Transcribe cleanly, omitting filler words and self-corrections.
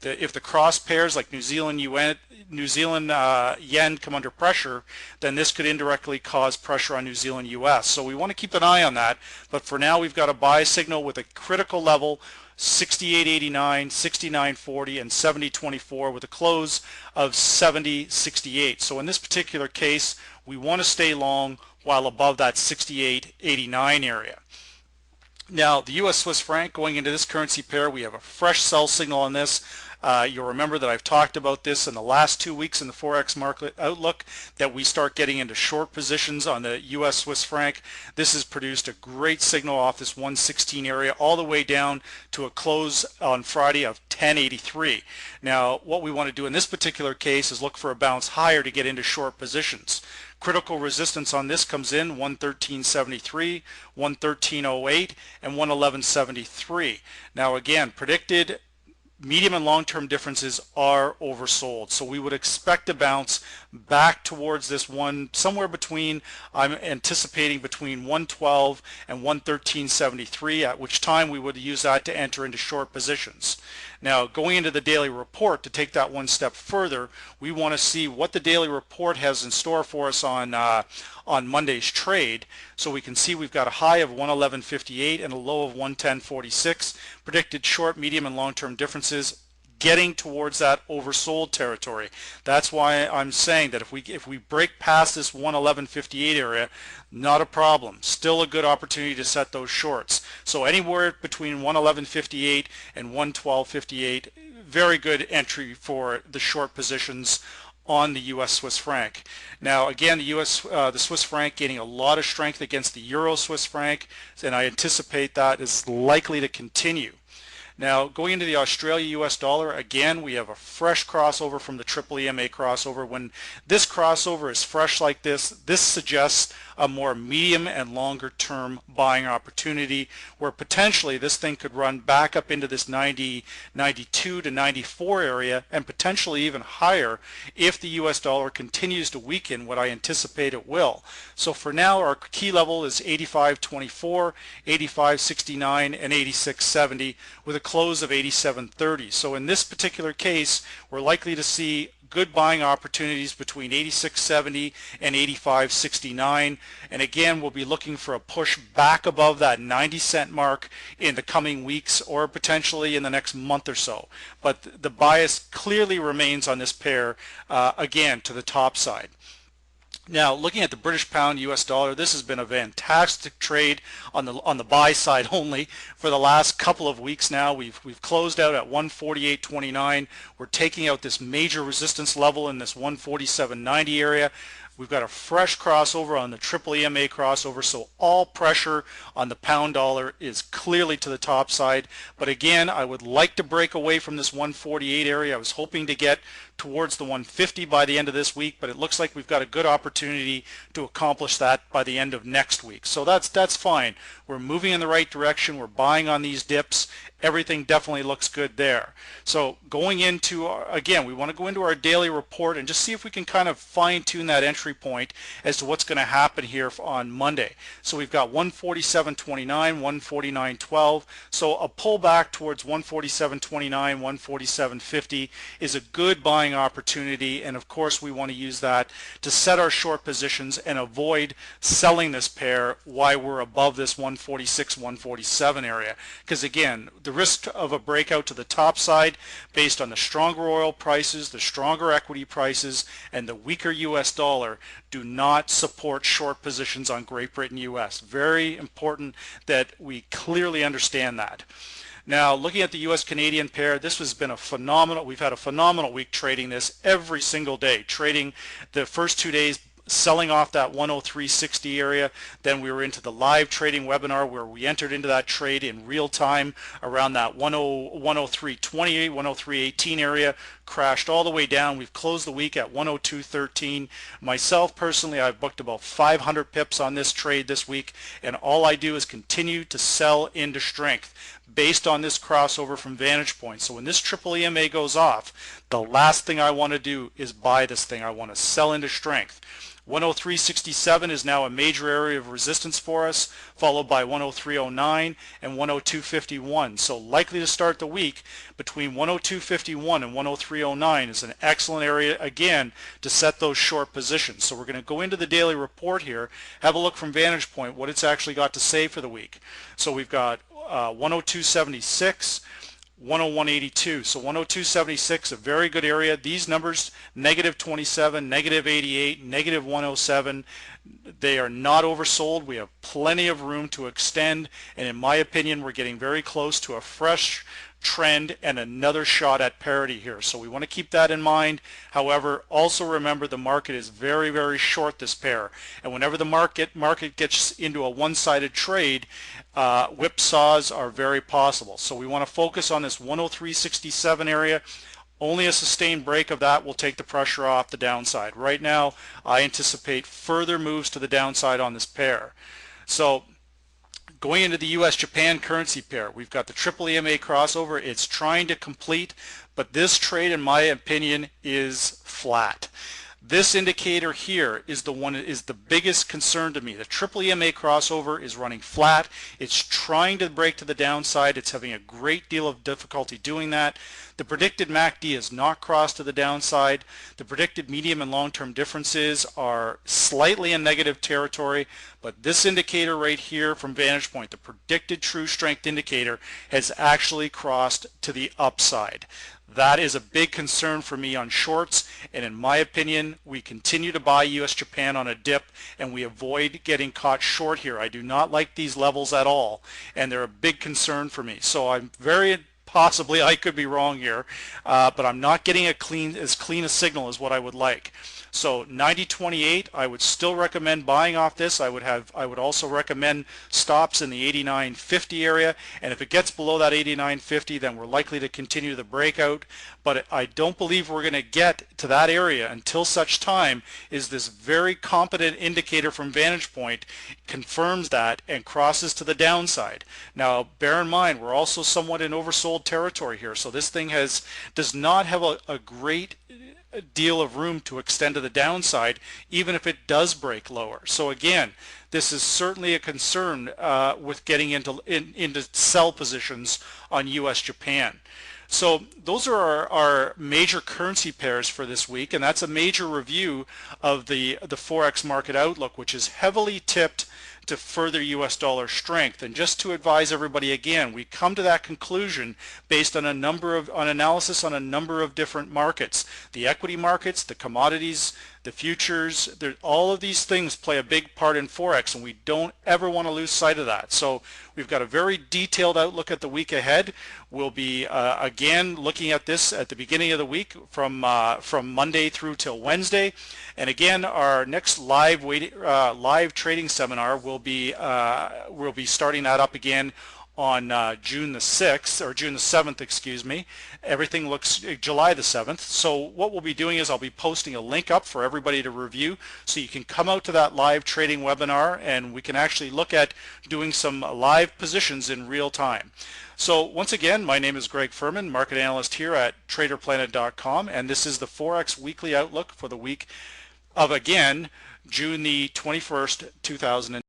if the cross pairs like New Zealand yen come under pressure, then this could indirectly cause pressure on New Zealand US. So we want to keep an eye on that. But for now, we've got a buy signal with a critical level 68.89, 69.40, and 70.24 with a close of 70.68. So in this particular case, we want to stay long while above that 68.89 area. Now, the US Swiss franc going into this currency pair, we have a fresh sell signal on this. You'll remember that I've talked about this in the last 2 weeks in the Forex market outlook, that we start getting into short positions on the US Swiss franc. This has produced a great signal off this 116 area all the way down to a close on Friday of 1083. Now, what we want to do in this particular case is look for a bounce higher to get into short positions. Critical resistance on this comes in 113.73, 113.08, and 111.73. Now again, predicted medium and long-term differences are oversold, so we would expect a bounce back towards this one, somewhere between, I'm anticipating between 112 and 113.73, at which time we would use that to enter into short positions. Now, going into the daily report, to take that one step further, we want to see what the daily report has in store for us on Monday's trade. So we can see we've got a high of 111.58 and a low of 110.46. Predicted short, medium, and long-term differences getting towards that oversold territory. That's why I'm saying that if we break past this 111.58 area, not a problem. Still a good opportunity to set those shorts. So anywhere between 111.58 and 112.58, very good entry for the short positions on the US Swiss franc. Now again, the Swiss franc gaining a lot of strength against the Euro Swiss franc, and I anticipate that is likely to continue. Now, going into the Australia US dollar, again, we have a fresh crossover from the triple EMA crossover. When this crossover is fresh like this, this suggests a more medium and longer term buying opportunity, where potentially this thing could run back up into this 92 to 94 area, and potentially even higher if the US dollar continues to weaken, what I anticipate it will. So for now, our key level is 85.24, 85.69, and 86.70 with a close of 87.30. So in this particular case, we're likely to see good buying opportunities between 86.70 and 85.69, and again, we'll be looking for a push back above that 90-cent mark in the coming weeks or potentially in the next month or so. But the bias clearly remains on this pair, again, to the top side. Now, looking at the British pound US dollar, this has been a fantastic trade on the buy side only for the last couple of weeks now. We've closed out at 148.29. We're taking out this major resistance level in this 147.90 area. We've got a fresh crossover on the triple EMA crossover, so all pressure on the pound dollar is clearly to the top side. But again, I would like to break away from this 148 area. I was hoping to get towards the 150 by the end of this week, but it looks like we've got a good opportunity to accomplish that by the end of next week. So that's fine. We're moving in the right direction. We're buying on these dips. Everything definitely looks good there. So going into, again, we want to go into our daily report and just see if we can kind of fine-tune that entry point as to what's going to happen here on Monday. So we've got 147.29, 149.12. So a pullback towards 147.29, 147.50 is a good buying opportunity, and of course we want to use that to set our short positions and avoid selling this pair while we're above this 146, 147 area, because again, the risk of a breakout to the top side based on the stronger oil prices, the stronger equity prices, and the weaker US dollar do not support short positions on Great Britain US. Very important that we clearly understand that. Now, looking at the US Canadian pair, this has been a phenomenal, we've had a phenomenal week trading this every single day, trading the first 2 days selling off that 103.60 area. Then we were into the live trading webinar where we entered into that trade in real time around that 103.28, 103.18 area, crashed all the way down. We've closed the week at 102.13. Myself personally, I've booked about 500 pips on this trade this week, and all I do is continue to sell into strength based on this crossover from Vantage Point. So when this triple EMA goes off, the last thing I want to do is buy this thing. I want to sell into strength. 103.67 is now a major area of resistance for us, followed by 103.09 and 102.51. So likely to start the week between 102.51 and 103.09 is an excellent area again to set those short positions. So we're going to go into the daily report here, have a look from Vantage Point what it's actually got to say for the week. So we've got 102.76, 101.82. So 102.76, a very good area. These numbers, negative 27, negative 88, negative 107, they are not oversold. We have plenty of room to extend, and in my opinion, we're getting very close to a fresh trend and another shot at parity here. So we want to keep that in mind. However, also remember the market is very, very short this pair, and whenever the market gets into a one-sided trade, whipsaws are very possible. So we want to focus on this 103.67 area. Only a sustained break of that will take the pressure off the downside. Right now, I anticipate further moves to the downside on this pair. So going into the US-Japan currency pair, we've got the triple EMA crossover. It's trying to complete, but this trade, in my opinion, is flat. This indicator here is the biggest concern to me. The triple EMA crossover is running flat. It's trying to break to the downside. It's having a great deal of difficulty doing that. The predicted MACD is not crossed to the downside. The predicted medium and long-term differences are slightly in negative territory, but this indicator right here from Vantage Point, the predicted true strength indicator, has actually crossed to the upside. That is a big concern for me on shorts, and in my opinion, we continue to buy US-Japan on a dip, and we avoid getting caught short here. I do not like these levels at all, and they're a big concern for me. So I'm very possibly, I could be wrong here, but I'm not getting as clean a signal as what I would like. So 90.28, I would still recommend buying off this. I would also recommend stops in the 89.50 area, and if it gets below that 89.50, then we're likely to continue the breakout. But I don't believe we're going to get to that area until such time is this very competent indicator from Vantage Point confirms that and crosses to the downside. Now, bear in mind, we're also somewhat in oversold territory here, so this thing does not have a great deal of room to extend to the downside, even if it does break lower. So again, this is certainly a concern with getting into sell positions on US-Japan. So those are our major currency pairs for this week, and that's a major review of the Forex market outlook, which is heavily tipped to further US dollar strength. And just to advise everybody again, we come to that conclusion based on analysis on a number of different markets. The equity markets, the commodities, the futures, all of these things play a big part in Forex, and we don't ever want to lose sight of that. So we've got a very detailed outlook at the week ahead. We'll be again looking at this at the beginning of the week from Monday through till Wednesday. And again, our next live trading seminar we'll be starting that up again on June the 6th, or June the 7th, excuse me. Everything looks July the 7th. So what we'll be doing is I'll be posting a link up for everybody to review, so you can come out to that live trading webinar and we can actually look at doing some live positions in real time. So once again, my name is Greg Furman, market analyst here at TraderPlanet.com, and this is the Forex Weekly Outlook for the week of, again, June the 21st, 2000.